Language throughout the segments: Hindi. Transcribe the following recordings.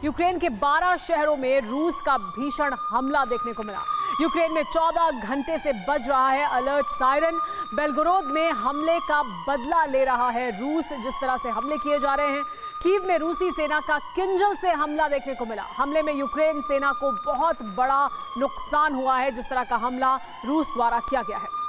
यूक्रेन के 12 शहरों में रूस का भीषण हमला देखने को मिला। यूक्रेन में 14 घंटे से बज रहा है अलर्ट सायरन। बेलगोरोद में हमले का बदला ले रहा है रूस। जिस तरह से हमले किए जा रहे हैं, कीव में रूसी सेना का किंजल से हमला देखने को मिला। हमले में यूक्रेन सेना को बहुत बड़ा नुकसान हुआ है। जिस तरह का हमला रूस द्वारा किया गया है,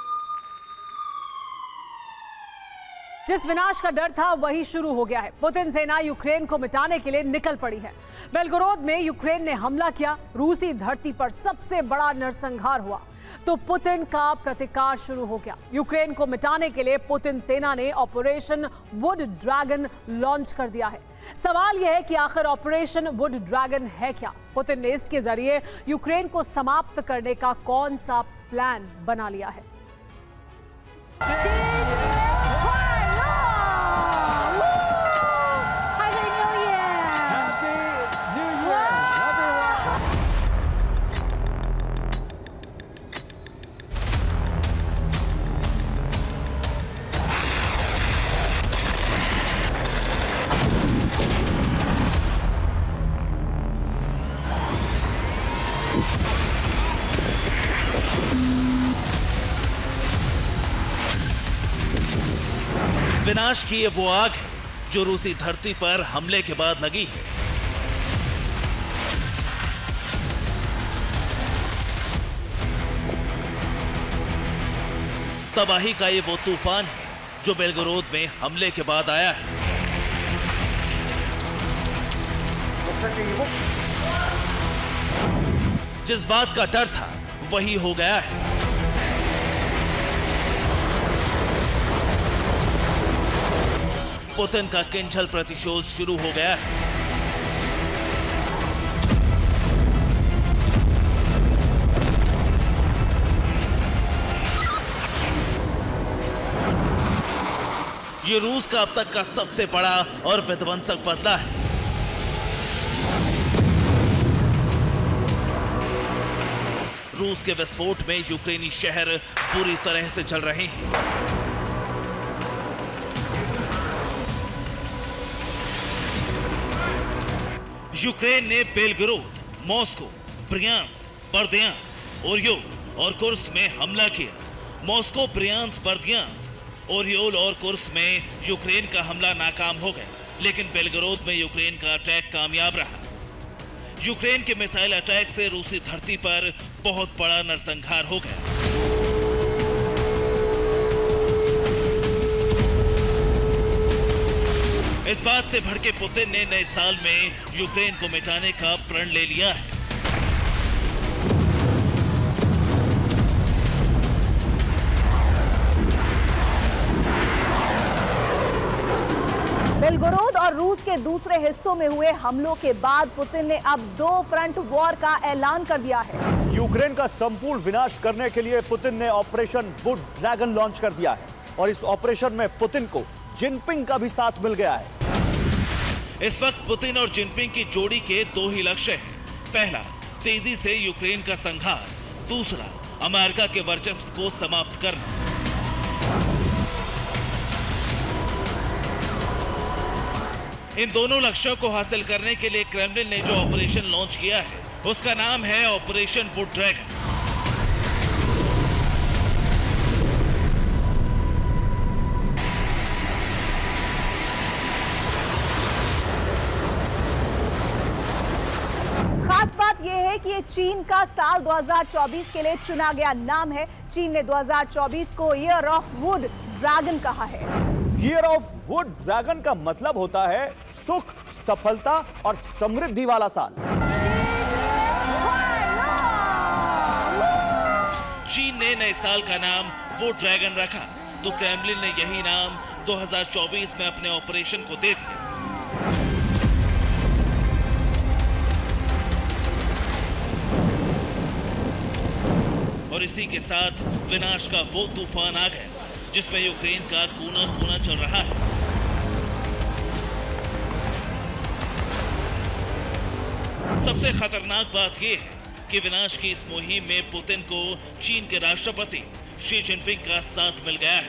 जिस विनाश का डर था वही शुरू हो गया है। पुतिन सेना यूक्रेन को मिटाने के लिए निकल पड़ी है। बेलगोरोद में यूक्रेन ने हमला किया। रूसी धरती पर सबसे बड़ा नरसंहार हुआ तो पुतिन का प्रतिकार शुरू हो गया। यूक्रेन को मिटाने के लिए पुतिन सेना ने ऑपरेशन वुड ड्रैगन लॉन्च कर दिया है। सवाल यह है कि आखिर ऑपरेशन वुड ड्रैगन है क्या? पुतिन ने इसके जरिए यूक्रेन को समाप्त करने का कौन सा प्लान बना लिया है? विनाश की ये वो आग है जो रूसी धरती पर हमले के बाद लगी है। तबाही का ये वो तूफान है जो बेलगोरोद में हमले के बाद आया है। जिस बात का डर था वही हो गया है। पुतिन का किंजल प्रतिशोध शुरू हो गया है। ये रूस का अब तक का सबसे बड़ा और विध्वंसक बदला है। रूस के विस्फोट में यूक्रेनी शहर पूरी तरह से जल रहे हैं। यूक्रेन ने बेलगोरोद, मॉस्को, ब्रियांस्क, बर्दियांस्क, ओरियोल और कुर्स्क में हमला किया। मॉस्को, ब्रियांस्क, बर्दियांस्क, ओरियोल और कुर्स्क में यूक्रेन का हमला नाकाम हो गया, लेकिन बेलगोरोद में यूक्रेन का अटैक कामयाब रहा। यूक्रेन के मिसाइल अटैक से रूसी धरती पर बहुत बड़ा नरसंहार हो गया। इस बात से भड़के पुतिन ने नए साल में यूक्रेन को मिटाने का प्रण ले लिया है। बेलगोरोद और रूस के दूसरे हिस्सों में हुए हमलों के बाद पुतिन ने अब 2 फ्रंट वॉर का ऐलान कर दिया है। यूक्रेन का संपूर्ण विनाश करने के लिए पुतिन ने ऑपरेशन वुड ड्रैगन लॉन्च कर दिया है और इस ऑपरेशन में पुतिन को जिनपिंग का भी साथ मिल गया है। इस वक्त पुतिन और जिनपिंग की जोड़ी के 2 ही लक्ष्य हैं। पहला, तेजी से यूक्रेन का संहार। दूसरा, अमेरिका के वर्चस्व को समाप्त करना। इन दोनों लक्ष्यों को हासिल करने के लिए क्रेमलिन ने जो ऑपरेशन लॉन्च किया है उसका नाम है ऑपरेशन वुड ड्रैगन। खास बात यह है कि ये चीन का साल 2024 के लिए चुना गया नाम है। चीन ने 2024 को ईयर ऑफ वुड ड्रैगन कहा है। ईयर ऑफ वुड ड्रैगन का मतलब होता है सुख, सफलता और समृद्धि वाला साल। चीन ने नए साल का नाम वुड ड्रैगन रखा तो क्रेमलिन ने यही नाम 2024 में अपने ऑपरेशन को दे दिया। और इसी के साथ विनाश का वो तूफान आ गया जिसमें यूक्रेन का कोना कोना चल रहा है। सबसे खतरनाक बात यह है कि विनाश की इस मुहिम में पुतिन को चीन के राष्ट्रपति शी जिनपिंग का साथ मिल गया है।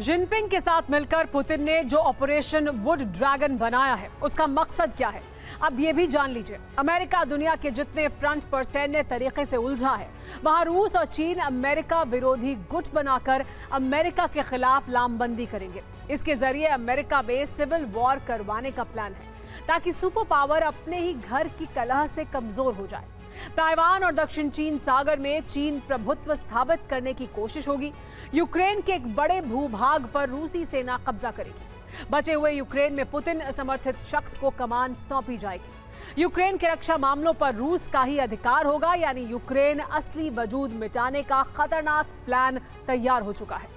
जिनपिंग के साथ मिलकर पुतिन ने जो ऑपरेशन वुड ड्रैगन बनाया है, उसका मकसद क्या है, अब ये भी जान लीजिए। अमेरिका दुनिया के जितने फ्रंट पर सैन्य तरीके से उलझा है, वहां रूस और चीन अमेरिका विरोधी गुट बनाकर अमेरिका के खिलाफ लामबंदी करेंगे। इसके जरिए अमेरिका में सिविल वॉर करवाने का प्लान है, ताकि सुपर पावर अपने ही घर की कलह से कमजोर हो जाए। ताइवान और दक्षिण चीन सागर में चीन प्रभुत्व स्थापित करने की कोशिश होगी। यूक्रेन के एक बड़े भूभाग पर रूसी सेना कब्जा करेगी। बचे हुए यूक्रेन में पुतिन समर्थित शख्स को कमान सौंपी जाएगी। यूक्रेन के रक्षा मामलों पर रूस का ही अधिकार होगा, यानी यूक्रेन असली वजूद मिटाने का खतरनाक प्लान तैयार हो चुका है।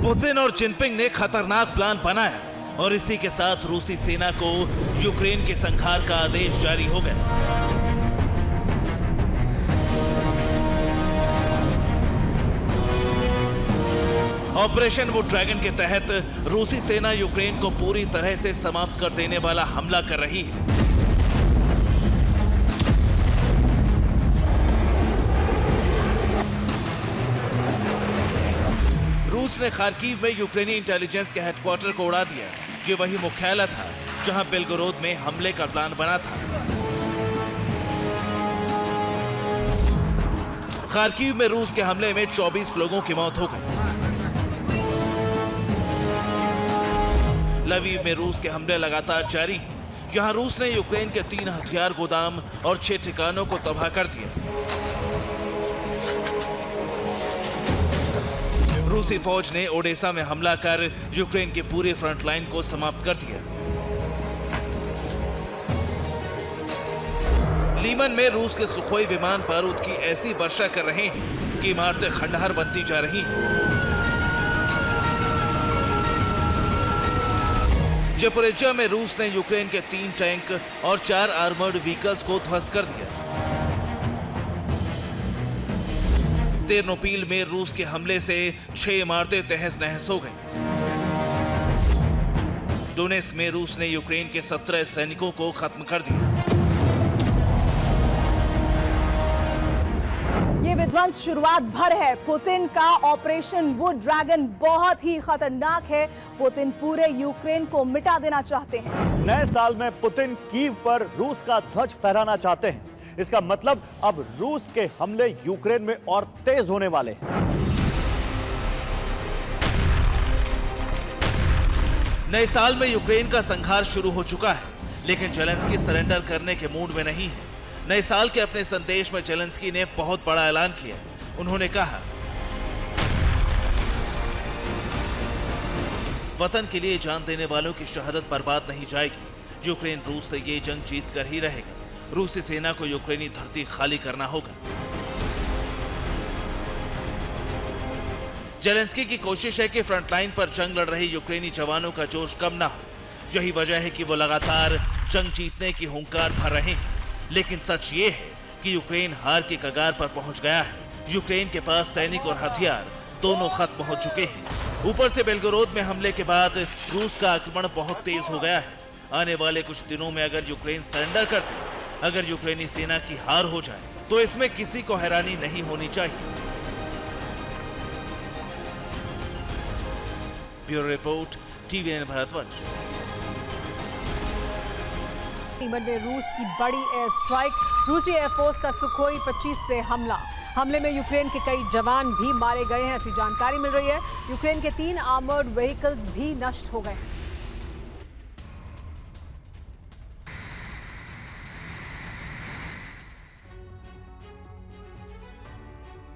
पुतिन और जिनपिंग ने खतरनाक प्लान बनाया और इसी के साथ रूसी सेना को यूक्रेन के संहार का आदेश जारी हो गया। ऑपरेशन वुड ड्रैगन के तहत रूसी सेना यूक्रेन को पूरी तरह से समाप्त कर देने वाला हमला कर रही है। रूस ने खार्किव में यूक्रेनी इंटेलिजेंस के हेडक्वार्टर को उड़ा दिया। ये वही मुख्यालय था जहां बेलगोरोद में हमले का प्लान बना था। खार्किव में रूस के हमले में 24 लोगों की मौत हो गई। लवीव में रूस के हमले लगातार जारी हैं। यहां रूस ने यूक्रेन के 3 हथियार गोदाम और 6 ठिकानों को तबाह कर दिया। रूसी फौज ने ओडेसा में हमला कर यूक्रेन की पूरी फ्रंट लाइन को समाप्त कर दिया। लीमन में रूस के सुखोई विमान बारूद की ऐसी वर्षा कर रहे हैं कि इमारतें खंडहर बनती जा रही हैं। ज़पोरिज़िया में रूस ने यूक्रेन के 3 टैंक और 4 आर्मर्ड व्हीकल्स को ध्वस्त कर दिया। तेरनोपील में रूस के हमले से 6 इमारतें तहस नहस हो गईं। डोनेट्स्क में रूस ने यूक्रेन के 17 सैनिकों को खत्म कर दिया। ये विध्वंस शुरुआत भर है। पुतिन का ऑपरेशन वुड ड्रैगन बहुत ही खतरनाक है। पुतिन पूरे यूक्रेन को मिटा देना चाहते हैं। नए साल में पुतिन कीव पर रूस का ध्वज फहराना चाहते हैं। इसका मतलब अब रूस के हमले यूक्रेन में और तेज होने वाले हैं। नए साल में यूक्रेन का संघार शुरू हो चुका है, लेकिन जेलेंस्की सरेंडर करने के मूड में नहीं है। नए साल के अपने संदेश में जेलेंस्की ने बहुत बड़ा ऐलान किया। उन्होंने कहा, वतन के लिए जान देने वालों की शहादत बर्बाद नहीं जाएगी। यूक्रेन रूस से ये जंग जीत कर ही रहेगा। रूसी सेना को यूक्रेनी धरती खाली करना होगा। जेलेंस्की की कोशिश है कि फ्रंटलाइन पर जंग लड़ रहे यूक्रेनी जवानों का जोश कम ना हो। यही वजह है कि वो लगातार जंग जीतने की हुंकार भर रहे हैं। लेकिन सच ये है कि यूक्रेन हार के कगार पर पहुंच गया है। यूक्रेन के पास सैनिक और हथियार दोनों खत्म हो चुके हैं। ऊपर से बेलगोरोद में हमले के बाद रूस का आक्रमण बहुत तेज हो गया है। आने वाले कुछ दिनों में अगर यूक्रेन सरेंडर करते, अगर यूक्रेनी सेना की हार हो जाए, तो इसमें किसी को हैरानी नहीं होनी चाहिए। Bureau report, TVN Bharatvarsh. Lehman में रूस की बड़ी एयर स्ट्राइक। रूसी एयरफोर्स का सुखोई 25 से हमले में यूक्रेन के कई जवान भी मारे गए हैं, ऐसी जानकारी मिल रही है। यूक्रेन के 3 आर्मर्ड व्हीकल्स भी नष्ट हो गए हैं।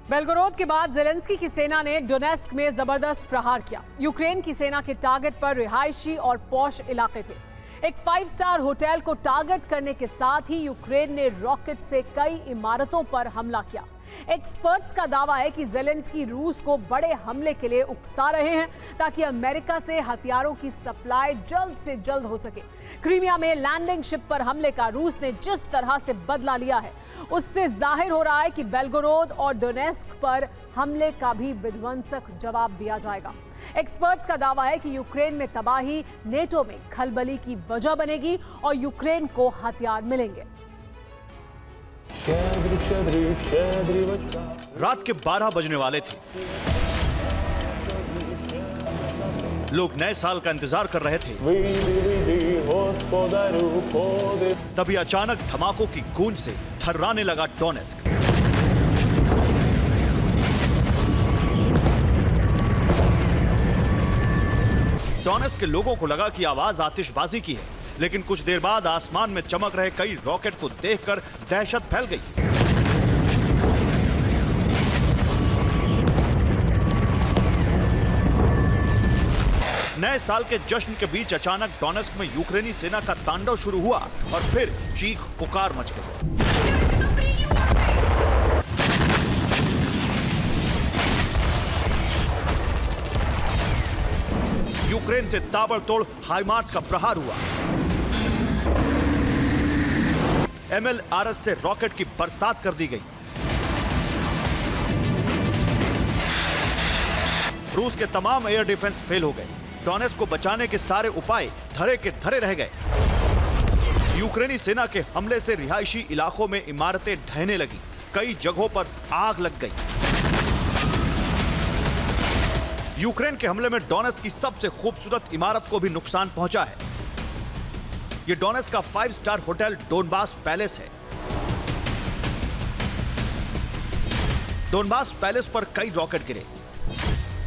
बेलगोरोद के बाद जेलेंस्की की सेना ने डोनेट्स्क में जबरदस्त प्रहार किया। यूक्रेन की सेना के टारगेट पर रिहायशी और पॉश इलाके थे। एक 5 स्टार होटल को टारगेट करने के साथ ही यूक्रेन ने रॉकेट से कई इमारतों पर हमला किया। एक्सपर्ट्स का दावा है कि ज़ेलेंस्की रूस को बड़े हमले के लिए उकसा रहे हैं ताकि अमेरिका से हथियारों की सप्लाई जल्द से जल्द हो सके। क्रीमिया में लैंडिंग शिप पर हमले का रूस ने जिस तरह से बदला लिया है, उससे जाहिर हो रहा है कि बेलगोरोद और डोनेस्क पर हमले का भी विध्वंसक जवाब दिया जाएगा। एक्सपर्ट्स का दावा है कि यूक्रेन में तबाही नेटो में खलबली की वजह बनेगी और यूक्रेन को हथियार मिलेंगे। रात के 12 बजने वाले थे। लोग नए साल का इंतजार कर रहे थे। तभी अचानक धमाकों की गूंज से थर्राने लगा डोनेस्क। डोनेस्क के लोगों को लगा कि आवाज आतिशबाजी की है, लेकिन कुछ देर बाद आसमान में चमक रहे कई रॉकेट को देखकर दहशत फैल गई। नए साल के जश्न के बीच अचानक डोनेस्क में यूक्रेनी सेना का तांडव शुरू हुआ और फिर चीख पुकार मच गई। यूक्रेन से ताबड़तोड़ हाइमार्स का प्रहार हुआ। MLRS से रॉकेट की बरसात कर दी गई। रूस के तमाम एयर डिफेंस फेल हो गए। डोनेस्क को बचाने के सारे उपाय धरे के धरे रह गए। यूक्रेनी सेना के हमले से रिहायशी इलाकों में इमारतें ढहने लगी। कई जगहों पर आग लग गई। यूक्रेन के हमले में डोनेस्क की सबसे खूबसूरत इमारत को भी नुकसान पहुंचा है। यह डोनेस्क का 5 स्टार होटल डोनबास पैलेस है। डोनबास पैलेस पर कई रॉकेट गिरे।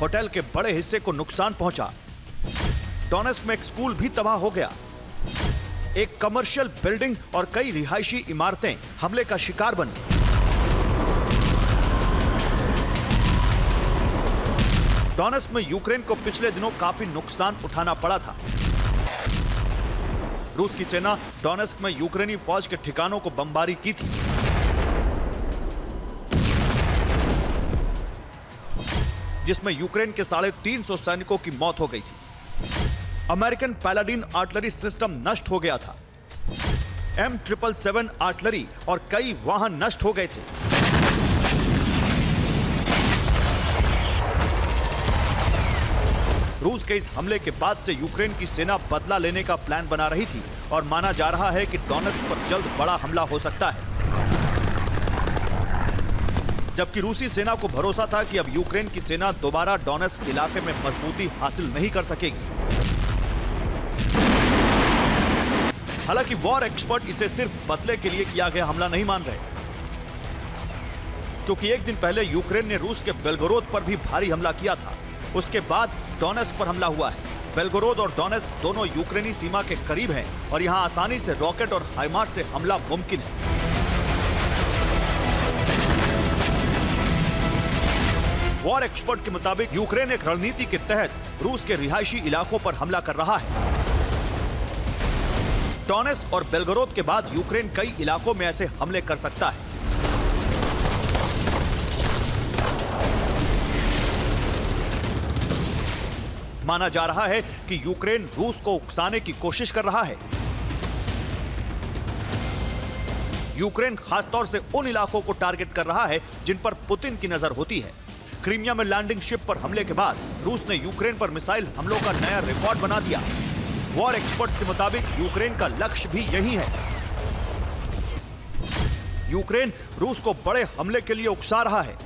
होटल के बड़े हिस्से को नुकसान पहुंचा। डोनेस्क में एक स्कूल भी तबाह हो गया। एक कमर्शियल बिल्डिंग और कई रिहायशी इमारतें हमले का शिकार बनी। डोनेस्क में यूक्रेन को पिछले दिनों काफी नुकसान उठाना पड़ा था। रूस की सेना डोनेस्क में यूक्रेनी फौज के ठिकानों को बमबारी की थी, जिसमें यूक्रेन के 350 सैनिकों की मौत हो गई थी। अमेरिकन पैलाडिन आर्टिलरी सिस्टम नष्ट हो गया था। M777 आर्टिलरी और कई वाहन नष्ट हो गए थे। रूस के इस हमले के बाद से यूक्रेन की सेना बदला लेने का प्लान बना रही थी और माना जा रहा है कि डोनेस्क पर जल्द बड़ा हमला हो सकता है। जबकि रूसी सेना को भरोसा था कि अब यूक्रेन की सेना दोबारा डोनेस्क इलाके में मजबूती हासिल नहीं कर सकेगी। हालांकि वॉर एक्सपर्ट इसे सिर्फ बदले के लिए किया गया हमला नहीं मान रहे, क्योंकि एक दिन पहले यूक्रेन ने रूस के बेलगोरोद पर भी भारी हमला किया था। उसके बाद डोनेस्क पर हमला हुआ है। बेलगोरोद और डोनेस्क दोनों यूक्रेनी सीमा के करीब हैं और यहां आसानी से रॉकेट और हाइमार्स से हमला मुमकिन है। वॉर एक्सपर्ट के मुताबिक यूक्रेन एक रणनीति के तहत रूस के रिहायशी इलाकों पर हमला कर रहा है। डोनेस्क और बेलगोरोद के बाद यूक्रेन कई इलाकों में ऐसे हमले कर सकता है। माना जा रहा है कि यूक्रेन रूस को उकसाने की कोशिश कर रहा है। यूक्रेन खासतौर से उन इलाकों को टारगेट कर रहा है जिन पर पुतिन की नजर होती है। क्रीमिया में लैंडिंग शिप पर हमले के बाद रूस ने यूक्रेन पर मिसाइल हमलों का नया रिकॉर्ड बना दिया। वॉर एक्सपर्ट्स के मुताबिक यूक्रेन का लक्ष्य भी यही है। यूक्रेन रूस को बड़े हमले के लिए उकसा रहा है।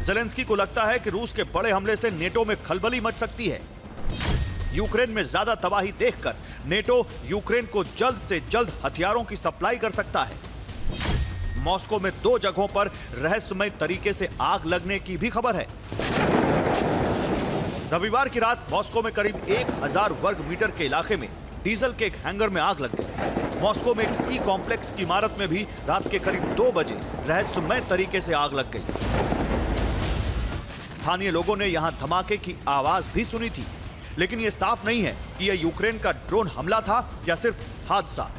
ज़ेलेंस्की को लगता है कि रूस के बड़े हमले से नेटो में खलबली मच सकती है। यूक्रेन में ज्यादा तबाही देखकर नेटो यूक्रेन को जल्द से जल्द हथियारों की सप्लाई कर सकता है। मॉस्को में 2 जगहों पर रहस्यमय तरीके से आग लगने की भी खबर है। रविवार की रात मॉस्को में करीब 1000 वर्ग मीटर के इलाके में डीजल के एक हैंगर में आग लग गई। मॉस्को में एक स्की कॉम्प्लेक्स की इमारत में भी रात के करीब 2 बजे रहस्यमय तरीके से आग लग गई। स्थानीय लोगों ने यहां धमाके की आवाज भी सुनी थी, लेकिन यह साफ नहीं है कि यह यूक्रेन का ड्रोन हमला था या सिर्फ हादसा।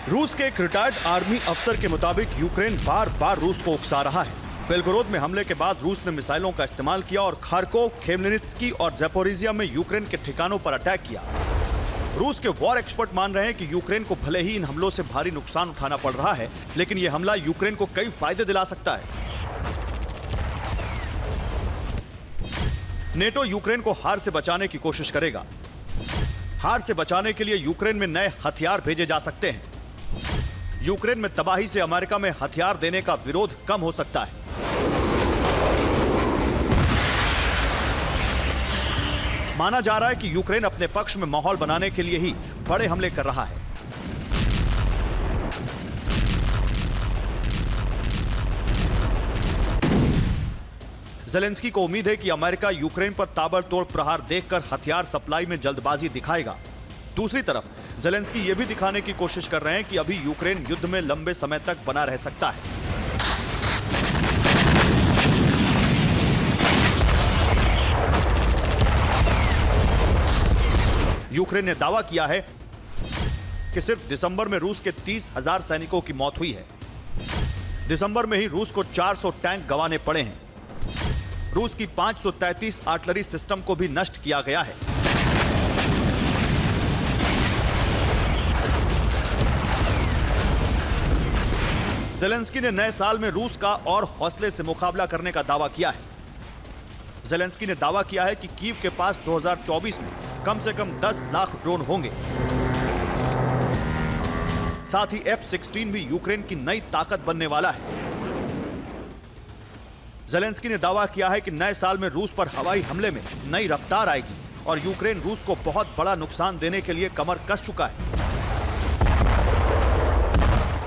रूस के एक रिटायर्ड आर्मी अफसर के मुताबिक यूक्रेन बार बार रूस को उकसा रहा है। बेलगोरोद में हमले के बाद रूस ने मिसाइलों का इस्तेमाल किया और खार्कोव, खेमलिनित्स्की और ज़पोरिजिया में यूक्रेन के ठिकानों पर अटैक किया। रूस के वॉर एक्सपर्ट मान रहे हैं कि यूक्रेन को भले ही इन हमलों से भारी नुकसान उठाना पड़ रहा है, लेकिन यह हमला यूक्रेन को कई फायदे दिला सकता है। नेटो यूक्रेन को हार से बचाने की कोशिश करेगा। हार से बचाने के लिए यूक्रेन में नए हथियार भेजे जा सकते हैं। यूक्रेन में तबाही से अमेरिका में हथियार देने का विरोध कम हो सकता है। माना जा रहा है कि यूक्रेन अपने पक्ष में माहौल बनाने के लिए ही बड़े हमले कर रहा है। ज़ेलेंस्की को उम्मीद है कि अमेरिका यूक्रेन पर ताबड़तोड़ प्रहार देखकर हथियार सप्लाई में जल्दबाजी दिखाएगा। दूसरी तरफ ज़ेलेंस्की यह भी दिखाने की कोशिश कर रहे हैं कि अभी यूक्रेन युद्ध में लंबे समय तक बना रह सकता है। यूक्रेन ने दावा किया है कि सिर्फ दिसंबर में रूस के 30,000 सैनिकों की मौत हुई है। दिसंबर में ही रूस को 400 टैंक गंवाने पड़े हैं। रूस की 533 आर्टिलरी सिस्टम को भी नष्ट किया गया है। ज़ेलेंस्की ने नए साल में रूस का और हौसले से मुकाबला करने का दावा किया है। ज़ेलेंस्की ने दावा किया है कि कीव के पास 2024 में कम से कम 10 लाख ड्रोन होंगे। साथ ही F-16 भी यूक्रेन की नई ताकत बनने वाला है। ज़ेलेंस्की ने दावा किया है कि नए साल में रूस पर हवाई हमले में नई रफ्तार आएगी और यूक्रेन रूस को बहुत बड़ा नुकसान देने के लिए कमर कस चुका है।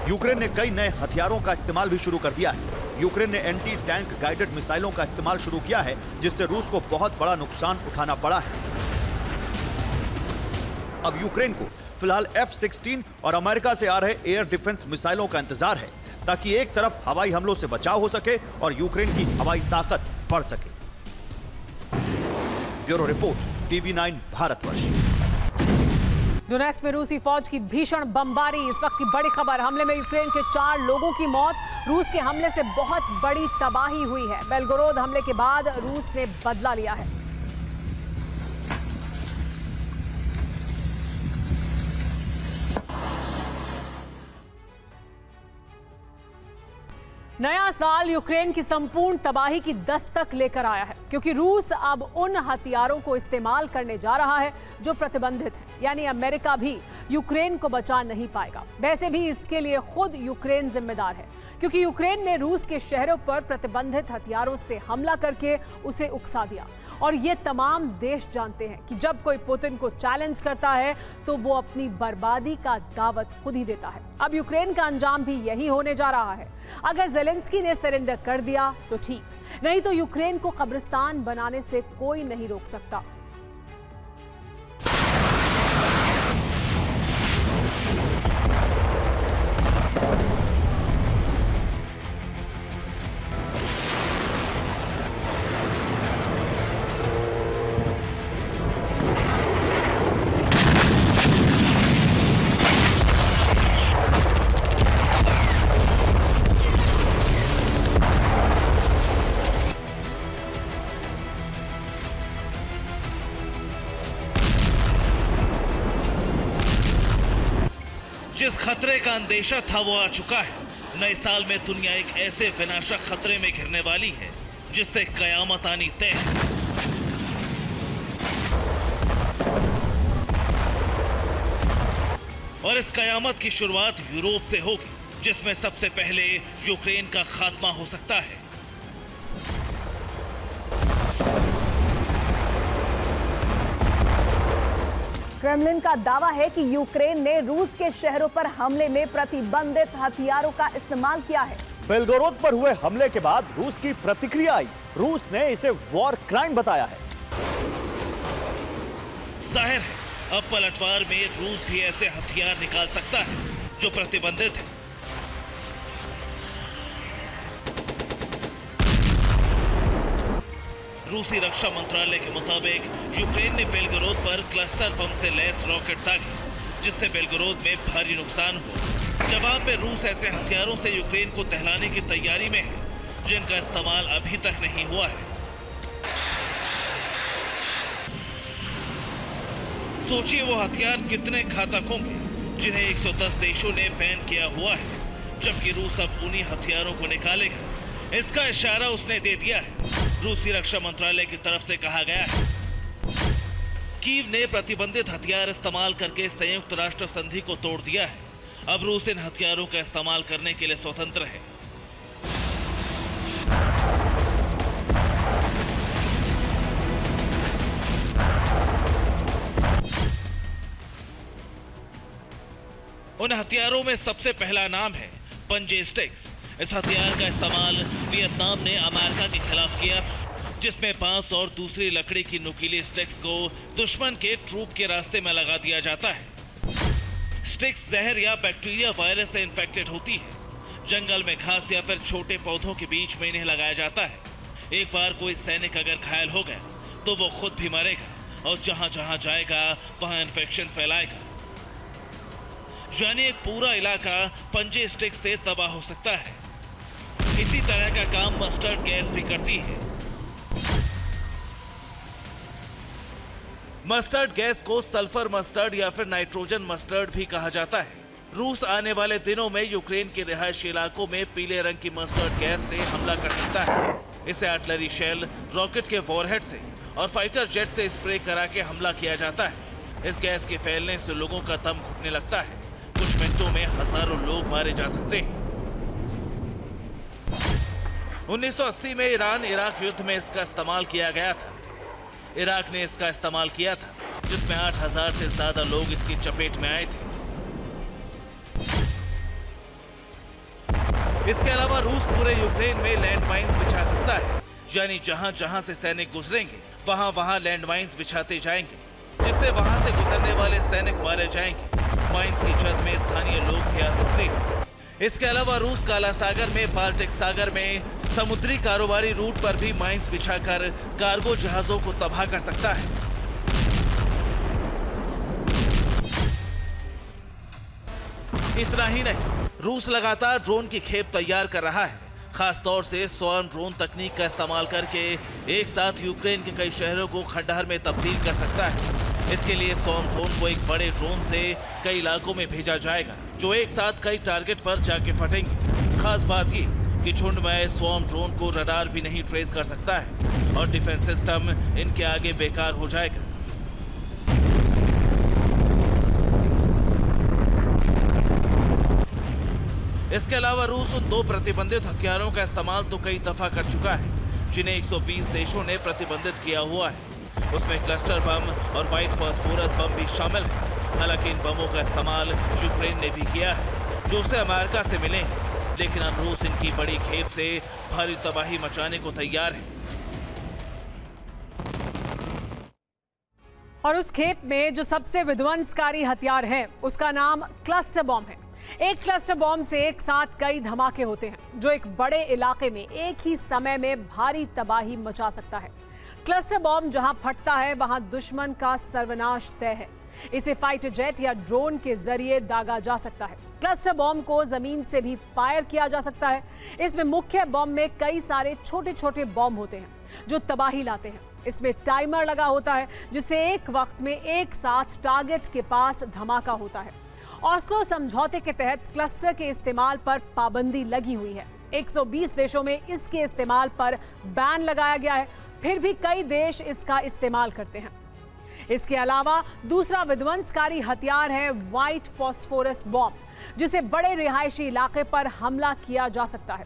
यूक्रेन ने कई नए हथियारों का इस्तेमाल भी शुरू कर दिया है। यूक्रेन ने एंटी टैंक गाइडेड मिसाइलों का इस्तेमाल शुरू किया है, जिससे रूस को बहुत बड़ा नुकसान उठाना पड़ा है। अब यूक्रेन को फिलहाल F-16 और अमेरिका से आ रहे एयर डिफेंस मिसाइलों का इंतजार है, ताकि एक तरफ हवाई हमलों से बचाव हो सके और यूक्रेन की हवाई ताकत बढ़ सके। Bureau report, TV9 Bharatvarsh. Donetsk में रूसी फौज की भीषण बमबारी। इस वक्त की बड़ी खबर, हमले में यूक्रेन के 4 लोगों की मौत। रूस के हमले से बहुत बड़ी तबाही हुई है। बेलगोरोद हमले के बाद रूस ने बदला लिया है। नया साल यूक्रेन की संपूर्ण तबाही की दस्तक लेकर आया है, क्योंकि रूस अब उन हथियारों को इस्तेमाल करने जा रहा है जो प्रतिबंधित है। यानी अमेरिका भी यूक्रेन को बचा नहीं पाएगा। वैसे भी इसके लिए खुद यूक्रेन जिम्मेदार है, क्योंकि यूक्रेन ने रूस के शहरों पर प्रतिबंधित हथियारों से हमला करके उसे उकसा दिया। और ये तमाम देश जानते हैं कि जब कोई पुतिन को चैलेंज करता है तो वो अपनी बर्बादी का दावत खुद ही देता है। अब यूक्रेन का अंजाम भी यही होने जा रहा है। अगर ज़ेलेंस्की ने सरेंडर कर दिया तो ठीक, नहीं तो यूक्रेन को कब्रिस्तान बनाने से कोई नहीं रोक सकता। जिस खतरे का अंदेशा था वो आ चुका है। नए साल में दुनिया एक ऐसे विनाशक खतरे में घिरने वाली है जिससे कयामत आनी तय है। और इस कयामत की शुरुआत यूरोप से होगी, जिसमें सबसे पहले यूक्रेन का खात्मा हो सकता है। क्रेमलिन का दावा है कि यूक्रेन ने रूस के शहरों पर हमले में प्रतिबंधित हथियारों का इस्तेमाल किया है। बेलगोरोद पर हुए हमले के बाद रूस की प्रतिक्रिया आई। रूस ने इसे वॉर क्राइम बताया है। जाहिर है अब पलटवार में रूस भी ऐसे हथियार निकाल सकता है जो प्रतिबंधित है। रूसी रक्षा मंत्रालय के मुताबिक यूक्रेन ने बेलगोरोद पर क्लस्टर बम से लैस रॉकेट दागे, जिससे बेलगोरोद में भारी नुकसान हुआ। जवाब में रूस ऐसे हथियारों से यूक्रेन को दहलाने की तैयारी में है जिनका इस्तेमाल अभी तक नहीं हुआ है। सोचिए वो हथियार कितने घातक होंगे जिन्हें 110 देशों ने बैन किया हुआ है, जबकि रूस अब उन्हीं हथियारों को निकालेगा। इसका इशारा उसने दे दिया है। रूसी रक्षा मंत्रालय की तरफ से कहा गया है कीव ने प्रतिबंधित हथियार इस्तेमाल करके संयुक्त राष्ट्र संधि को तोड़ दिया है। अब रूस इन हथियारों का इस्तेमाल करने के लिए स्वतंत्र है। उन हथियारों में सबसे पहला नाम है पंजे स्टिक्स। इस हथियार का इस्तेमाल वियतनाम ने अमेरिका के खिलाफ किया था, जिसमें बांस और दूसरी लकड़ी की नुकीली स्टिक्स को दुश्मन के ट्रूप के रास्ते में लगा दिया जाता है। स्टिक्स जहर या बैक्टीरिया वायरस से इन्फेक्टेड होती है। जंगल में घास या फिर छोटे पौधों के बीच में इन्हें लगाया जाता है। एक बार कोई सैनिक अगर घायल हो गया तो वो खुद भी मरेगा और जहां जहां जाएगा वहां इन्फेक्शन फैलाएगा, यानी एक पूरा इलाका पंजे स्टिक से तबाह हो सकता है। इसी तरह का काम मस्टर्ड गैस भी करती है। मस्टर्ड गैस को सल्फर मस्टर्ड या फिर नाइट्रोजन मस्टर्ड भी कहा जाता है। रूस आने वाले दिनों में यूक्रेन के रिहायशी इलाकों में पीले रंग की मस्टर्ड गैस से हमला कर सकता है। इसे आर्टिलरी शेल, रॉकेट के वॉरहेड से और फाइटर जेट से स्प्रे करा के हमला किया जाता है। इस गैस के फैलने से लोगों का दम घुटने लगता है। कुछ मिनटों में हजारों लोग मारे जा सकते हैं। 1980 में ईरान इराक युद्ध में इसका इस्तेमाल किया गया था। इराक ने इसका इस्तेमाल किया था, जिसमें 8000 से ज्यादा लोग इसकी चपेट में आए थे। इसके अलावा रूस पूरे यूक्रेन में लैंड माइन्स बिछा सकता है, यानी जहां जहां से सैनिक गुजरेंगे वहां वहां लैंड माइन्स बिछाते जाएंगे, जिससे वहां से गुजरने वाले सैनिक मारे जाएंगे। माइन्स की जद में स्थानीय लोग भी आ सकते हैं। इसके अलावा रूस काला सागर में, बाल्टिक सागर में समुद्री कारोबारी रूट पर भी माइन्स बिछाकर कार्गो जहाजों को तबाह कर सकता है। इतना ही नहीं, रूस लगातार ड्रोन की खेप तैयार कर रहा है, खासतौर से स्वार्म ड्रोन तकनीक का इस्तेमाल करके एक साथ यूक्रेन के कई शहरों को खंडहर में तब्दील कर सकता है। इसके लिए स्वार्म ड्रोन को एक बड़े ड्रोन से कई इलाकों में भेजा जाएगा, जो एक साथ कई टारगेट पर जाके फटेंगे। खास बात ये कि झुंड में स्वार्म ड्रोन को रडार भी नहीं ट्रेस कर सकता है और डिफेंस सिस्टम इनके आगे बेकार हो जाएगा। इसके अलावा रूस उन 2 प्रतिबंधित हथियारों का इस्तेमाल तो कई दफा कर चुका है, जिन्हें 120 देशों ने प्रतिबंधित किया हुआ है। उसमें क्लस्टर बम और व्हाइट फास्फोरस बम भी शामिल है। हालांकि इन बमों का इस्तेमाल यूक्रेन ने भी किया है, जो उसे अमेरिका से मिले हैं, लेकिन अब रूस इनकी बड़ी खेप से भारी तबाही मचाने को तैयार है। और उस खेप में जो सबसे विध्वंसकारी हथियार है उसका नाम क्लस्टर बॉम्ब है। एक क्लस्टर बॉम्ब से एक साथ कई धमाके होते हैं, जो एक बड़े इलाके में एक ही समय में भारी तबाही मचा सकता है। क्लस्टर बॉम्ब जहां फटता है वहां दुश्मन का सर्वनाश तय है। इसे फाइटर जेट या ड्रोन के जरिए दागा जा सकता है। क्लस्टर बॉम्ब को जमीन से भी फायर किया जा सकता है। इसमें मुख्य बॉम्ब में कई सारे छोटे छोटे बॉम्ब होते हैं जो तबाही लाते हैं। इसमें टाइमर लगा होता है, जिससे एक वक्त में एक साथ टारगेट के पास धमाका होता है। ऑस्लो समझौते के तहत क्लस्टर के इस्तेमाल पर पाबंदी लगी हुई है। 120 देशों में इसके इस्तेमाल पर बैन लगाया गया है, फिर भी कई देश इसका इस्तेमाल करते हैं। इसके अलावा दूसरा विध्वंसकारी हथियार है व्हाइट फास्फोरस बॉम्ब, जिसे बड़े रिहायशी इलाके पर हमला किया जा सकता है।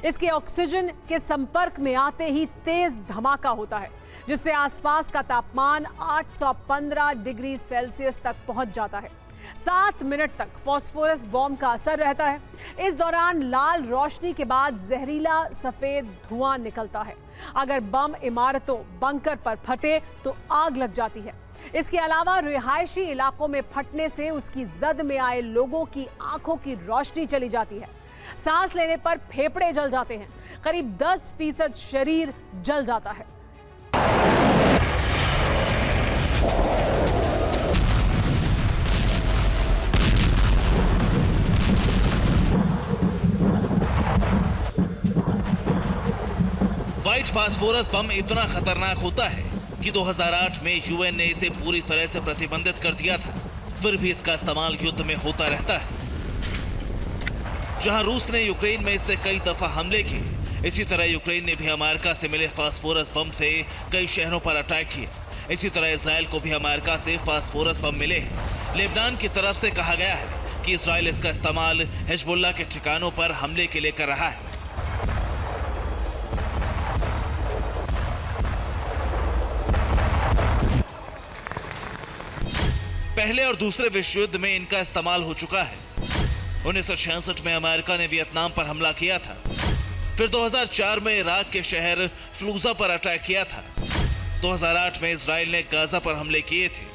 इसके ऑक्सीजन के संपर्क में आते ही तेज धमाका होता है, जिससे आसपास का तापमान 815 डिग्री सेल्सियस तक पहुंच जाता है। 7 मिनट तक फास्फोरस बॉम्ब का असर रहता है। इस दौरान लाल रोशनी के बाद जहरीला सफेद धुआं निकलता है। अगर बम इमारतों, बंकर पर फटे तो आग लग जाती है। इसके अलावा रिहायशी इलाकों में फटने से उसकी जद में आए लोगों की आंखों की रोशनी चली जाती है। सांस लेने पर फेफड़े जल जाते हैं। करीब 10% शरीर जल जाता है। थर्माइट फास्फोरस बम इतना खतरनाक होता है कि 2008 में यूएन ने इसे पूरी तरह से प्रतिबंधित कर दिया था। फिर भी इसका इस्तेमाल युद्ध में होता रहता है। जहां रूस ने यूक्रेन में इससे कई दफा हमले किए, इसी तरह यूक्रेन ने भी अमेरिका से मिले फास्फोरस बम से कई शहरों पर अटैक किए। इसी तरह इजराइल को भी अमेरिका से फास्फोरस बम मिले हैं। लेबनान की तरफ से कहा गया है कि इजराइल इसका इस्तेमाल हिजबुल्लाह के ठिकानों पर हमले के लिए कर रहा है। पहले और दूसरे विश्व युद्ध में इनका इस्तेमाल हो चुका है। 1966 में अमेरिका ने वियतनाम पर हमला किया था। फिर 2004 में इराक के शहर फ्लूजा पर अटैक किया था। 2008 में इजराइल ने गाजा पर हमले किए थे।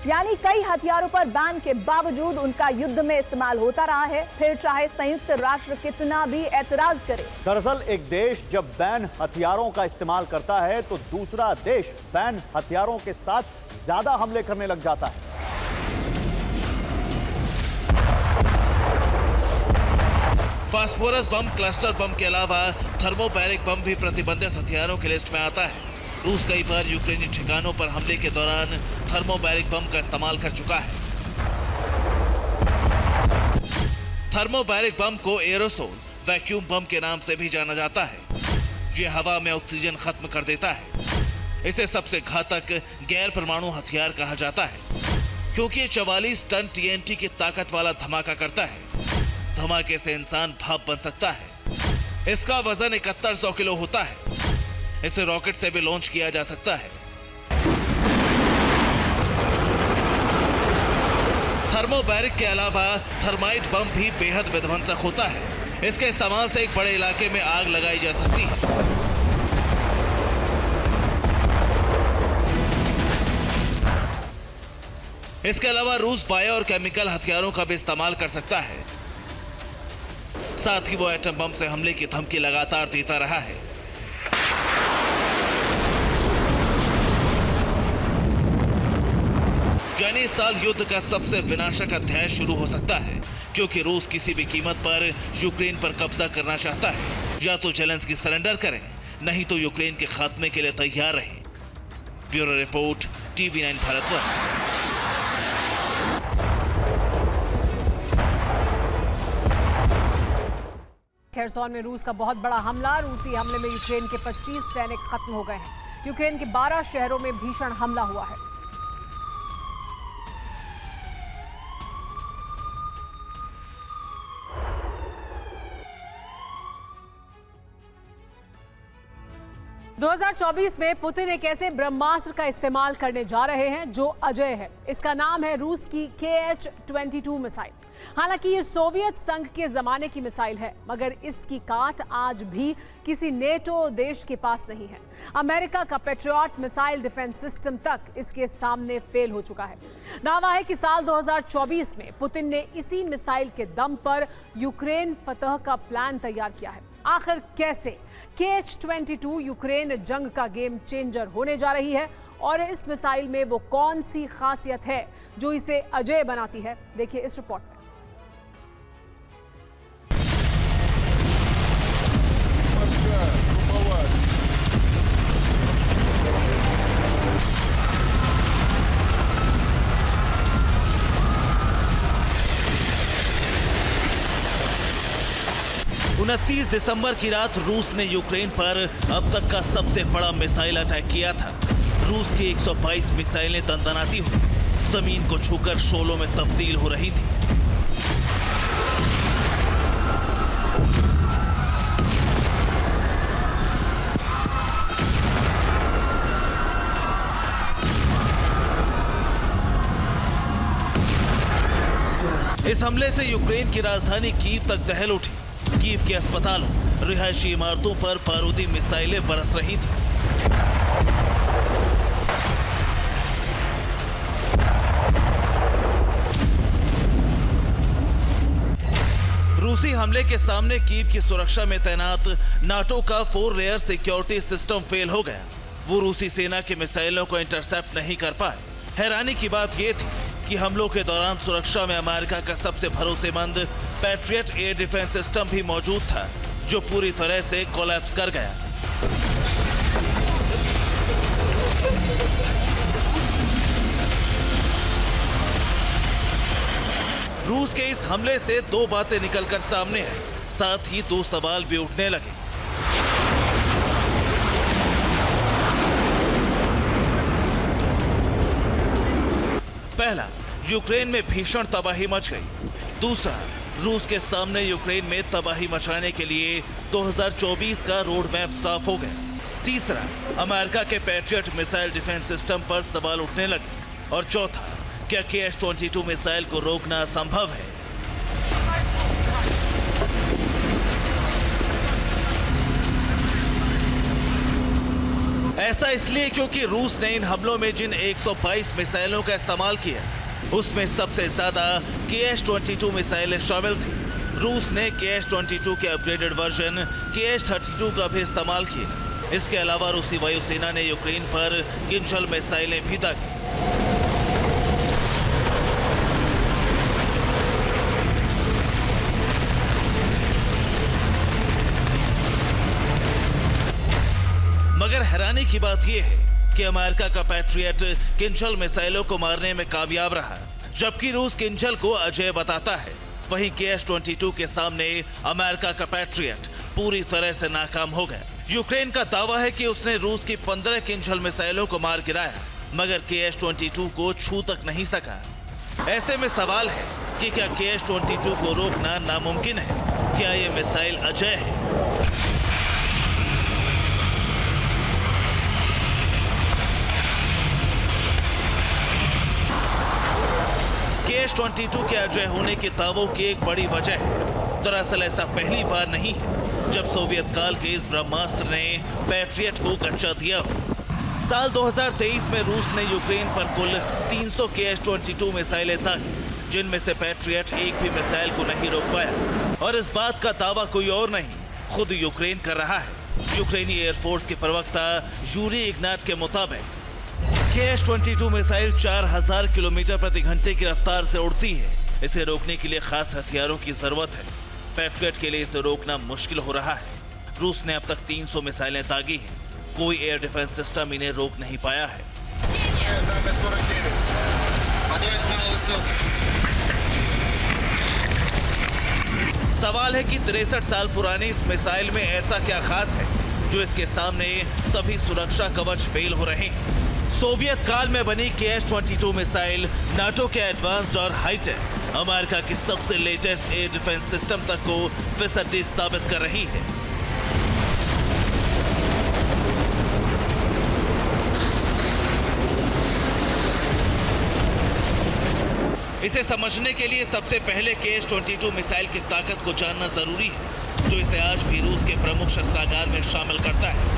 यानी कई हथियारों पर बैन के बावजूद उनका युद्ध में इस्तेमाल होता रहा है, फिर चाहे संयुक्त राष्ट्र कितना भी एतराज करे। दरअसल एक देश जब बैन हथियारों का इस्तेमाल करता है तो दूसरा देश बैन हथियारों के साथ ज्यादा हमले करने लग जाता है। फास्फोरस बम, क्लस्टर बम के अलावा थर्मोबैरिक बम भी प्रतिबंधित हथियारों की लिस्ट में आता है। रूस कई बार यूक्रेनी ठिकानों पर हमले के दौरान थर्मोबैरिक बम का इस्तेमाल कर चुका है। थर्मोबैरिक बम को एरोसोल वैक्यूम बम के नाम से भी जाना जाता है। यह हवा में ऑक्सीजन खत्म कर देता है। इसे सबसे घातक गैर परमाणु हथियार कहा जाता है क्योंकि ये 44 टन टीएनटी की ताकत वाला धमाका करता है। धमाके से इंसान भाप बन सकता है। इसका वजन 7100 किलो होता है। इसे रॉकेट से भी लॉन्च किया जा सकता है। थर्मोबैरिक के अलावा थर्माइट बम भी बेहद विध्वंसक होता है। इसके इस्तेमाल से एक बड़े इलाके में आग लगाई जा सकती है। इसके अलावा रूस बायो और केमिकल हथियारों का भी इस्तेमाल कर सकता है। साथ ही वो एटम बम से हमले की धमकी लगातार देता रहा है। यानी इस साल युद्ध का सबसे विनाशक अध्याय शुरू हो सकता है क्योंकि रूस किसी भी कीमत पर यूक्रेन पर कब्जा करना चाहता है। या तो जेलेंस्की सरेंडर करें, नहीं तो यूक्रेन के खात्मे के लिए तैयार रहें। Bureau report, TV9 Bharatvarsh. Kherson में रूस का बहुत बड़ा हमला। रूसी हमले में यूक्रेन के 25 सैनिक खत्म हो गए हैं। यूक्रेन के 12 शहरों में भीषण हमला हुआ है। दो 2024 में पुतिन एक ऐसे ब्रह्मास्त्र का इस्तेमाल करने जा रहे हैं जो अजय है। इसका नाम है रूस की KH-22 मिसाइल। हालांकि ये सोवियत संघ के जमाने की मिसाइल है, मगर इसकी काट आज भी किसी नेटो देश के पास नहीं है। अमेरिका का पेट्रियट मिसाइल डिफेंस सिस्टम तक इसके सामने फेल हो चुका है। दावा है कि साल 2024 में पुतिन ने इसी मिसाइल के दम पर यूक्रेन फतह का प्लान तैयार किया है। आखिर कैसे KH-22 यूक्रेन जंग का गेम चेंजर होने जा रही है और इस मिसाइल में वो कौन सी खासियत है जो इसे अजेय बनाती है, देखिए इस रिपोर्ट में। 29 दिसंबर की रात रूस ने यूक्रेन पर अब तक का सबसे बड़ा मिसाइल अटैक किया था। रूस की 122 मिसाइलें दंदनाती हुई जमीन को छूकर शोलों में तब्दील हो रही थी। इस हमले से यूक्रेन की राजधानी कीव तक दहल उठी। कीव के अस्पतालों, रिहायशी इमारतों पर बारूदी मिसाइलें बरस रही थी। रूसी हमले के सामने कीव की सुरक्षा में तैनात नाटो का 4 लेयर सिक्योरिटी सिस्टम फेल हो गया। वो रूसी सेना की मिसाइलों को इंटरसेप्ट नहीं कर पाए। हैरानी की बात यह थी कि हमलों के दौरान सुरक्षा में अमेरिका का सबसे भरोसेमंद पैट्रियट एयर डिफेंस सिस्टम भी मौजूद था, जो पूरी तरह से कोलैप्स कर गया। रूस के इस हमले से दो बातें निकलकर सामने आई, साथ ही दो सवाल भी उठने लगे। पहला, यूक्रेन में भीषण तबाही मच गई। दूसरा, रूस के सामने यूक्रेन में तबाही मचाने के लिए 2024 का रोड मैप साफ हो गया। तीसरा, अमेरिका के पैट्रियट मिसाइल डिफेंस सिस्टम पर सवाल उठने लगे। और चौथा, क्या KS-22 मिसाइल को रोकना संभव है? ऐसा इसलिए क्योंकि रूस ने इन हमलों में जिन 122 मिसाइलों का इस्तेमाल किया, उसमें सबसे ज्यादा KS-22 मिसाइलें शामिल थी। रूस ने KS-22 के अपग्रेडेड वर्जन KS-32 का भी इस्तेमाल किया। इसके अलावा रूसी वायुसेना ने यूक्रेन पर किंजल मिसाइलें भी दागी। मगर हैरानी की बात यह है कि अमेरिका का पैट्रियट किंजल मिसाइलों को मारने में कामयाब रहा, जबकि रूस किंजल को अजेय बताता है। वहीं KS-22 के सामने अमेरिका का पैट्रियट पूरी तरह से नाकाम हो गया। यूक्रेन का दावा है कि उसने रूस की 15 किंजल मिसाइलों को मार गिराया, मगर KS-22 को छू तक नहीं सका। ऐसे में सवाल है कि क्या KS-22 को रोकना नामुमकिन है? क्या ये मिसाइल अजेय है? KS-22 के अजेय होने के दावों की एक बड़ी वजह है। दरअसल ऐसा पहली बार नहीं है जब सोवियत काल के इस ब्रह्मास्त्र ने पैट्रियट को कच्चा दिया। साल 2023 में रूस ने यूक्रेन पर कुल 300 KS-22 मिसाइलें दागी, जिनमें से पैट्रियट एक भी मिसाइल को नहीं रोक पाया। और इस बात का दावा कोई और नहीं, खुद यूक्रेन कर रहा है। यूक्रेनी एयरफोर्स के प्रवक्ता यूरी इग्नाट के मुताबिक KS-22 मिसाइल 4000 किलोमीटर प्रति घंटे की रफ्तार से उड़ती है। इसे रोकने के लिए खास हथियारों की जरूरत है। पैट्रियट के लिए इसे रोकना मुश्किल हो रहा है। रूस ने अब तक 300 मिसाइलें दागी हैं। कोई एयर डिफेंस सिस्टम इन्हें रोक नहीं पाया है। सवाल है कि 63 साल पुरानी इस मिसाइल में ऐसा क्या खास है जो इसके सामने सभी सुरक्षा कवच फेल हो रहे हैं। सोवियत काल में बनी KS-22 मिसाइल नाटो के एडवांस्ड और हाईटेक अमेरिका की सबसे लेटेस्ट एयर डिफेंस सिस्टम तक को फिसड्डी साबित कर रही है। इसे समझने के लिए सबसे पहले KS-22 मिसाइल की ताकत को जानना जरूरी है, जो इसे आज भी रूस के प्रमुख शस्त्रागार में शामिल करता है।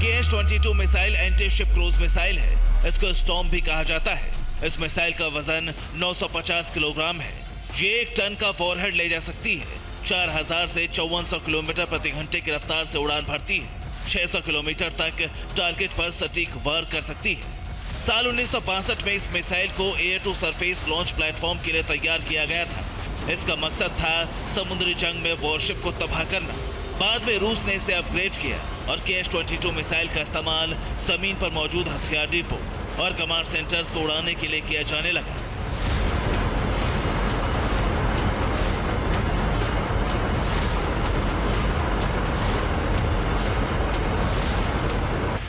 KS-22 missile anti ship cruise missile है। इसको स्टॉर्म भी कहा जाता है। इस मिसाइल का वजन 950 किलोग्राम है। ये 1 टन का वॉरहेड ले जा सकती है। 4000 से 5400 किलोमीटर प्रति घंटे की रफ्तार से उड़ान भरती है। 600 किलोमीटर तक टारगेट पर सटीक वार कर सकती है। साल 1965 में इस मिसाइल को air to surface launch platform के लिए तैयार किया गया था। इसका मकसद था समुद्री जंग में वॉरशिप को तबाह करना। बाद में रूस ने इसे अपग्रेड किया और KS-22 मिसाइल का इस्तेमाल जमीन पर मौजूद हथियार डिपो और कमांड सेंटर्स को उड़ाने के लिए किया जाने लगा।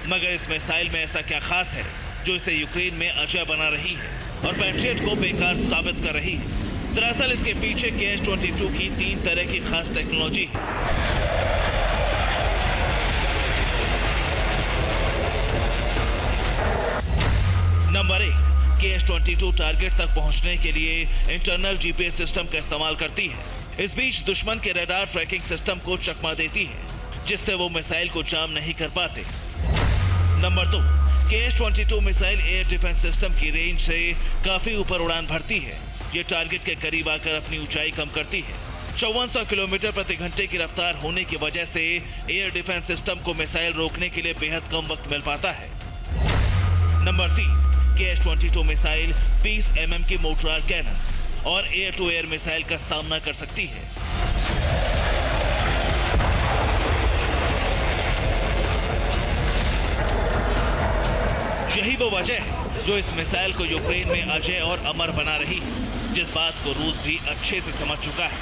मगर इस मिसाइल में ऐसा क्या खास है जो इसे यूक्रेन में अजेय बना रही है और पैट्रियट को बेकार साबित कर रही है? दरअसल इसके पीछे KS-22 की 3 तरह की खास टेक्नोलॉजी है। नंबर 1, KS-22 टारगेट तक पहुंचने के लिए इंटरनल GPS सिस्टम का इस्तेमाल करती है। इस बीच दुश्मन के रडार ट्रैकिंग सिस्टम को चकमा देती है, जिससे वो मिसाइल को जाम नहीं कर पाते। Number 2, KS-22 missile air defence system की रेंज से काफी ऊपर उड़ान भरती है। ये टारगेट के करीब आकर अपनी ऊंचाई कम करती है। 5400 किलोमीटर प्रति घंटे की रफ्तार होने की वजह से एयर डिफेंस सिस्टम को मिसाइल रोकने के लिए बेहद कम वक्त मिल पाता है। नंबर 3, KS-22 मिसाइल 20 mm की मोटरार कैनन। और एयर टू एयर मिसाइल का सामना कर सकती है। यही वो वजह है जो इस मिसाइल को यूक्रेन में अजय और अमर बना रही है, जिस बात को रूस भी अच्छे से समझ चुका है।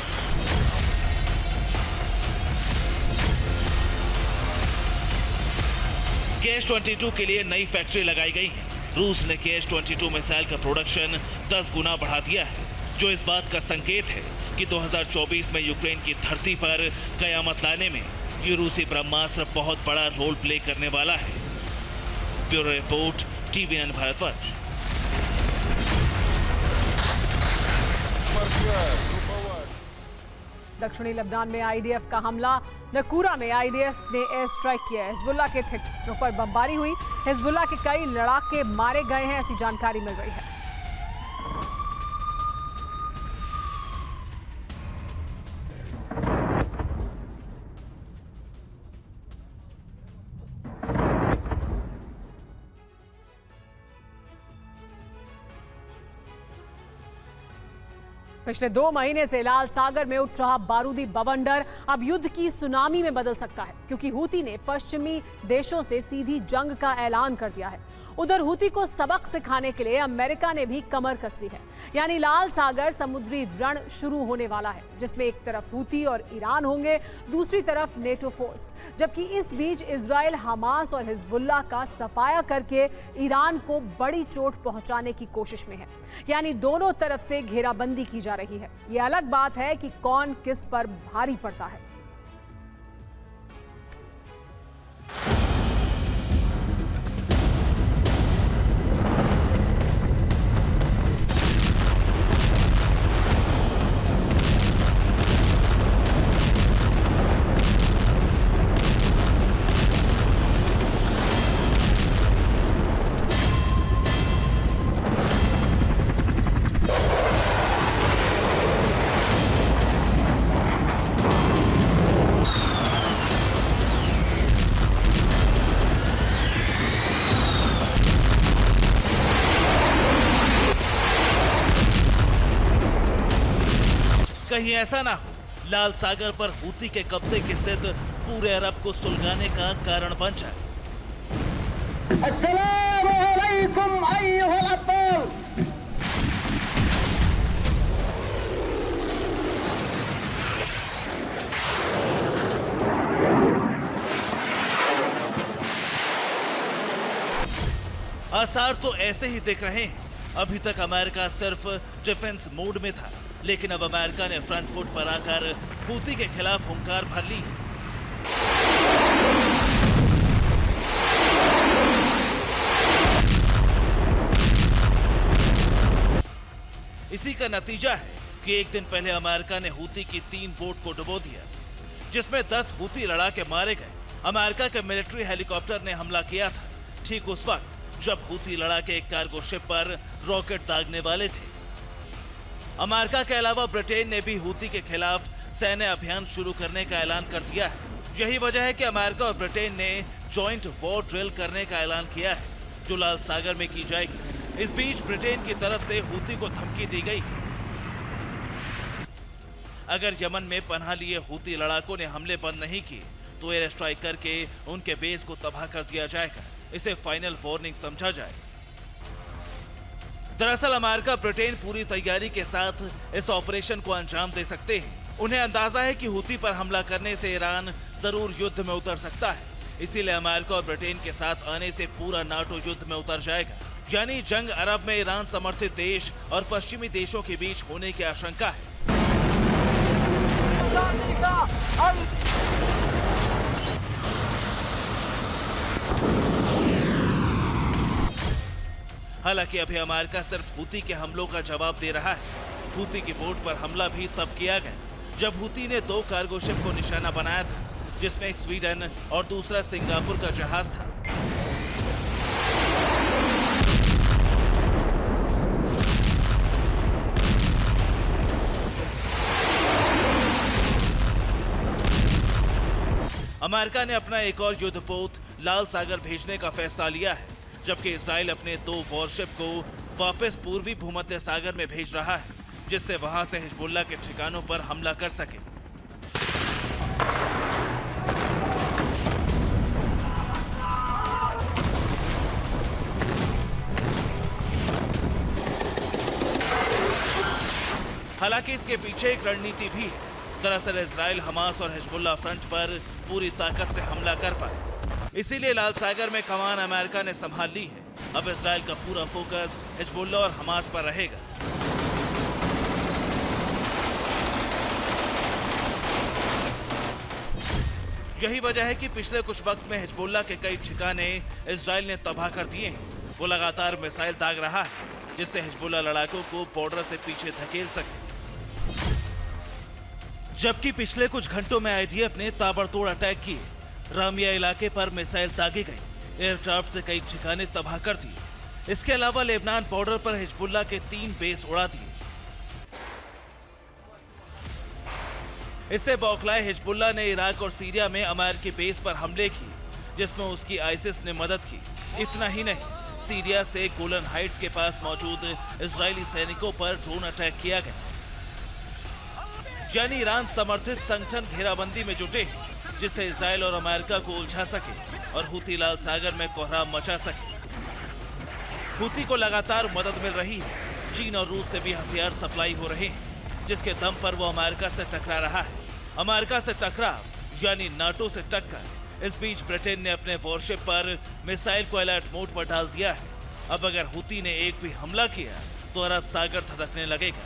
KH-22 के लिए नई फैक्ट्री लगाई गई है। रूस ने KH-22 मिसाइल का प्रोडक्शन 10 गुना बढ़ा दिया है, जो इस बात का संकेत है कि 2024 में यूक्रेन की धरती पर कयामत लाने में ये रूसी ब्रह्मास्त्र बहुत बड़ा रोल प्ले करने वाला है। Bureau report, TVN Bharatvarsh. दक्षिणी लेबनान में आईडीएफ का हमला। नकूरा में आईडीएफ ने एयर स्ट्राइक किया। हिजबुल्लाह के ठिकानों पर बमबारी हुई। हिजबुल्लाह के कई लड़ाके मारे गए हैं, ऐसी जानकारी मिल रही है। पिछले 2 महीने से लाल सागर में उठ रहा बारूदी बवंडर अब युद्ध की सुनामी में बदल सकता है, क्योंकि हूती ने पश्चिमी देशों से सीधी जंग का ऐलान कर दिया है। उधर हूती को सबक सिखाने के लिए अमेरिका ने भी कमर कस ली है। यानी लाल सागर समुद्री रण शुरू होने वाला है, जिसमें एक तरफ हूती और ईरान होंगे, दूसरी तरफ नेटो फोर्स। जबकि इस बीच इजराइल हमास और हिजबुल्लाह का सफाया करके ईरान को बड़ी चोट पहुंचाने की कोशिश में है। यानी दोनों तरफ से घेराबंदी की जा रही है। यह अलग बात है कि कौन किस पर भारी पड़ता है। कहीं ऐसा ना हो लाल सागर पर हूती के कब्जे की जिद पूरे अरब को सुलगाने का कारण बन जाए। अस्सलामु अलैकुम अय्युहल अब्बाल। आसार तो ऐसे ही दिख रहे हैं। अभी तक अमेरिका सिर्फ डिफेंस मोड में था, लेकिन अब अमेरिका ने फ्रंट फुट पर आकर हूती के खिलाफ हुंकार भर ली। इसी का नतीजा है कि एक दिन पहले अमेरिका ने हूती की 3 बोट को डुबो दिया, जिसमें 10 हूती लड़ाके मारे गए। अमेरिका के मिलिट्री हेलीकॉप्टर ने हमला किया था ठीक उस वक्त जब हूती लड़ाके एक कार्गो शिप पर रॉकेट दागने वाले थे। अमेरिका के अलावा ब्रिटेन ने भी हूती के खिलाफ सैन्य अभियान शुरू करने का ऐलान कर दिया है। यही वजह है कि अमेरिका और ब्रिटेन ने जॉइंट वॉर ड्रिल करने का ऐलान किया है, जो लाल सागर में की जाएगी। इस बीच ब्रिटेन की तरफ से हूती को धमकी दी गई। अगर यमन में पनाह लिए हूती लड़ाकों ने हमले बंद नहीं किए तो एयर स्ट्राइक करके उनके बेस को तबाह कर दिया जाएगा। इसे फाइनल वार्निंग समझा जाए। दरअसल अमेरिका ब्रिटेन पूरी तैयारी के साथ इस ऑपरेशन को अंजाम दे सकते हैं। उन्हें अंदाजा है कि हूती पर हमला करने से ईरान जरूर युद्ध में उतर सकता है। इसीलिए अमेरिका और ब्रिटेन के साथ आने से पूरा नाटो युद्ध में उतर जाएगा। यानी जंग अरब में ईरान समर्थित देश और पश्चिमी देशों के बीच होने की आशंका है। हालांकि अभी अमेरिका सिर्फ हूती के हमलों का जवाब दे रहा है। हूती की बोट पर हमला भी तब किया गया जब हूती ने 2 कार्गो शिप को निशाना बनाया था, जिसमें एक स्वीडन और दूसरा सिंगापुर का जहाज था। अमेरिका ने अपना एक और युद्धपोत लाल सागर भेजने का फैसला लिया है, जबकि इजराइल अपने 2 वॉरशिप को वापस पूर्वी भूमध्य सागर में भेज रहा है। जिससे वहां से हिजबुल्लाह के ठिकानों पर हमला कर सके। हालांकि इसके पीछे एक रणनीति भी है। दरअसल इजराइल हमास और हिजबुल्लाह फ्रंट पर पूरी ताकत से हमला कर पाए, इसीलिए लाल सागर में कमान अमेरिका ने संभाल ली है। अब इजराइल का पूरा फोकस हिजबुल्लाह और हमास पर रहेगा। यही वजह है कि पिछले कुछ वक्त में हिजबुल्लाह के कई ठिकाने इजराइल ने तबाह कर दिए हैं। वो लगातार मिसाइल दाग रहा है, जिससे हिजबुल्लाह लड़ाकों को बॉर्डर से पीछे धकेल सके। जबकि पिछले कुछ घंटों में आईडीएफ ने ताबड़तोड़ अटैक किए, रामिया इलाके पर मिसाइल दागे गए, एयरक्राफ्ट से कई ठिकाने तबाह कर दिए। इसके अलावा लेबनान बॉर्डर पर हिजबुल्लाह के 3 बेस उड़ा दिए। इससे बौखलाए हिजबुल्लाह ने इराक और सीरिया में अमेरिकी बेस पर हमले किए, जिसमें उसकी आईसिस ने मदद की। इतना ही नहीं, सीरिया से गोलन हाइट्स के पास मौजूद इजरायली सैनिकों पर ड्रोन अटैक किया गया। यानी ईरान समर्थित संगठन घेराबंदी में जुटे हैं, जिससे इजराइल और अमेरिका को उलझा सके और हुती लाल सागर में कोहराम मचा सके। हुती को लगातार मदद मिल रही है। चीन और रूस से भी हथियार सप्लाई हो रहे हैं, जिसके दम पर वो अमेरिका से टकरा रहा है। अमेरिका से टकराव यानी नाटो से टक्कर। इस बीच ब्रिटेन ने अपने वॉरशिप पर मिसाइल को अलर्ट मोड पर डाल दिया है। अब अगर हुती ने एक भी हमला किया तो अरब सागर धधकने लगेगा,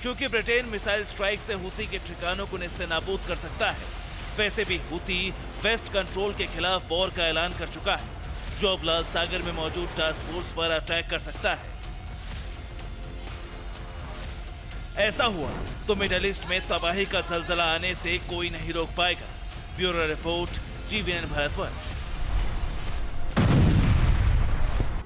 क्योंकि ब्रिटेन मिसाइल स्ट्राइक से हुती के ठिकानों को नेस्तनाबूद कर सकता है। वैसे भी हुती वेस्ट कंट्रोल के खिलाफ वॉर का ऐलान कर चुका है, जो अब लाल सागर में मौजूद टास्क फोर्स पर अटैक कर सकता है। ऐसा हुआ तो मिडिल ईस्ट में तबाही का जलजला आने से कोई नहीं रोक पाएगा। Bureau report, TVN Bharatvarsh.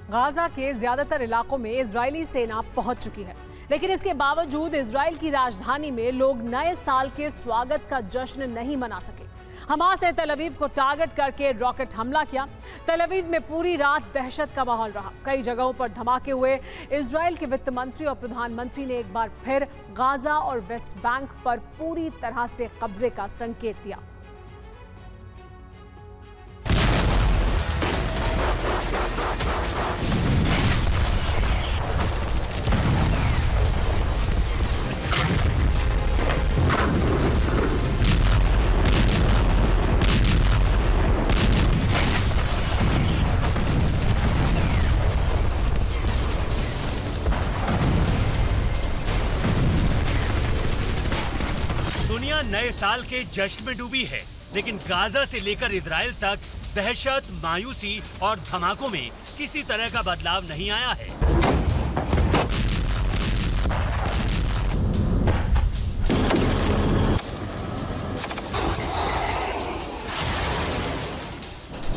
Gaza के ज्यादातर इलाकों में इजरायली सेना पहुंच चुकी है, लेकिन इसके बावजूद इजराइल की राजधानी में लोग नए साल के स्वागत का जश्न नहीं मना सके। हमास ने तेल अवीव को टारगेट करके रॉकेट हमला किया। तेल अवीव में पूरी रात दहशत का माहौल रहा। कई जगहों पर धमाके हुए। इजराइल के वित्त मंत्री और प्रधानमंत्री ने एक बार फिर गाजा और वेस्ट बैंक पर पूरी तरह से कब्जे का संकेत दिया। दुनिया नए साल के जश्न में डूबी है, लेकिन गाजा से लेकर इजराइल तक दहशत, मायूसी और धमाकों में किसी तरह का बदलाव नहीं आया है।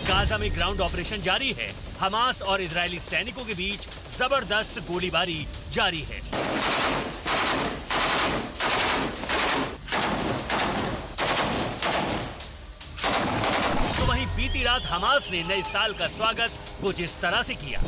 गाजा में ग्राउंड ऑपरेशन जारी है। हमास और इजरायली सैनिकों के बीच जबरदस्त गोलीबारी जारी है। बीती रात हमास ने नए साल का स्वागत कुछ इस तरह से किया।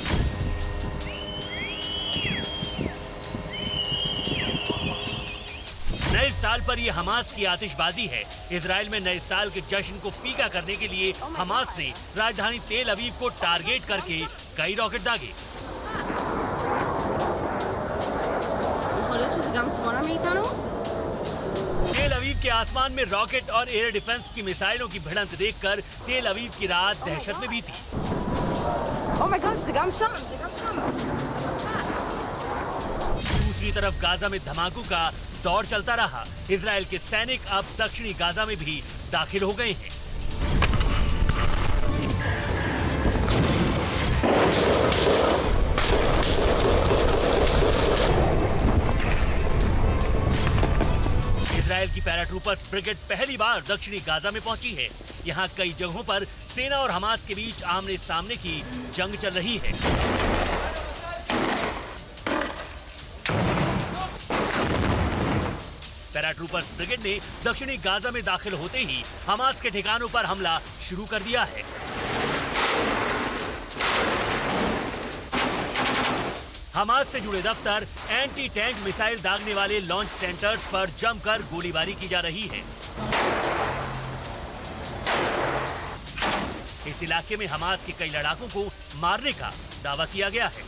नए साल पर यह हमास की आतिशबाजी है। इजराइल में नए साल के जश्न को फीका करने के लिए हमास ने राजधानी तेल अवीव को टारगेट करके कई रॉकेट दागे। तेल अवीव के आसमान में रॉकेट और एयर डिफेंस की मिसाइलों की भिड़ंत देखकर तेल अवीव की रात दहशत में भी थी। दूसरी तरफ गाजा में धमाकों का दौर चलता रहा। इजराइल के सैनिक अब दक्षिणी गाजा में भी दाखिल हो गए हैं। इजराइल की पैराट्रूपर्स ब्रिगेड पहली बार दक्षिणी गाजा में पहुंची है। यहां कई जगहों पर सेना और हमास के बीच आमने सामने की जंग चल रही है। पैराट्रूपर्स ब्रिगेड ने दक्षिणी गाजा में दाखिल होते ही हमास के ठिकानों पर हमला शुरू कर दिया है। हमास से जुड़े दफ्तर, एंटी टैंक मिसाइल दागने वाले लॉन्च सेंटर्स पर जमकर गोलीबारी की जा रही है। इस इलाके में हमास के कई लड़ाकों को मारने का दावा किया गया है।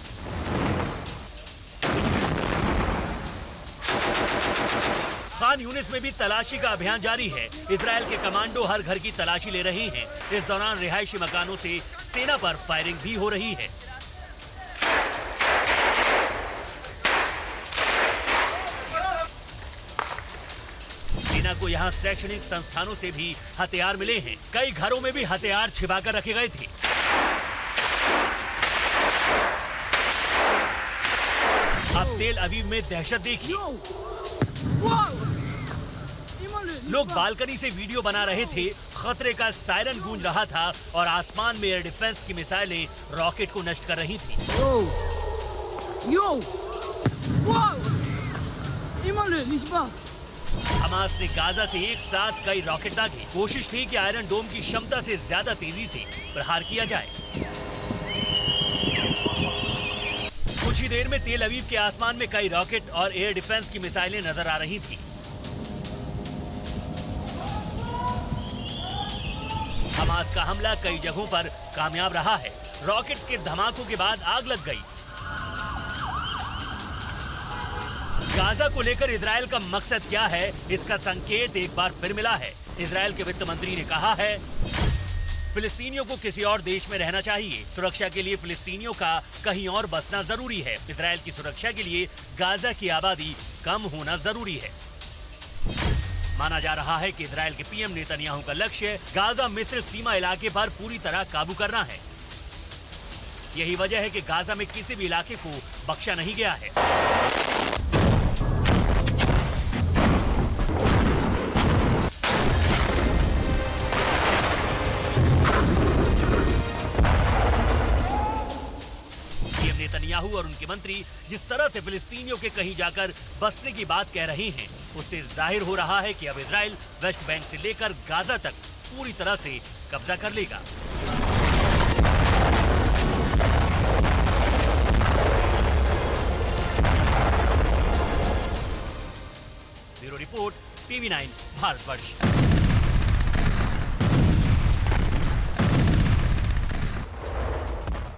खान यूनिस में भी तलाशी का अभियान जारी है। इजरायल के कमांडो हर घर की तलाशी ले रहे हैं। इस दौरान रिहायशी मकानों से सेना पर फायरिंग भी हो रही है। सेना को यहां शैक्षणिक संस्थानों से भी हथियार मिले हैं। कई घरों में भी हथियार छिपाकर रखे गए थे। अब तेल अवीव में दहशत देखिए। लोग बालकनी से वीडियो बना रहे थे। खतरे का सायरन गूंज रहा था और आसमान में एयर डिफेंस की मिसाइलें रॉकेट को नष्ट कर रही थी। हमास ने गाजा से एक साथ कई रॉकेट दागे। कोशिश थी कि आयरन डोम की क्षमता से ज्यादा तेजी से प्रहार किया जाए। कुछ ही देर में तेल अवीव के आसमान में कई रॉकेट और एयर डिफेंस की मिसाइलें नजर आ रही थी। हमास का हमला कई जगहों पर कामयाब रहा है। रॉकेट के धमाकों के बाद आग लग गई। गाजा को लेकर इजरायल का मकसद क्या है, इसका संकेत एक बार फिर मिला है। इजरायल के वित्त मंत्री ने कहा है, फिलिस्तीनियों को किसी और देश में रहना चाहिए। सुरक्षा के लिए फिलिस्तीनियों का कहीं और बसना जरूरी है। इजरायल की सुरक्षा के लिए गाजा की आबादी कम होना जरूरी है। माना जा रहा है कि इजरायल के पीएम नेतन्याहू का लक्ष्य गाजा मिस्र सीमा इलाके पर पूरी तरह काबू करना है। यही वजह है कि गाजा में किसी भी इलाके को बख्शा नहीं गया है। पीएम नेतन्याहू और उनके मंत्री जिस तरह से फिलिस्तीनियों के कहीं जाकर बसने की बात कह रहे हैं, उससे जाहिर हो रहा है कि अब इजराइल वेस्ट बैंक से लेकर गाजा तक पूरी तरह से कब्जा कर लेगा। Bureau report, TV9 Bharatvarsh.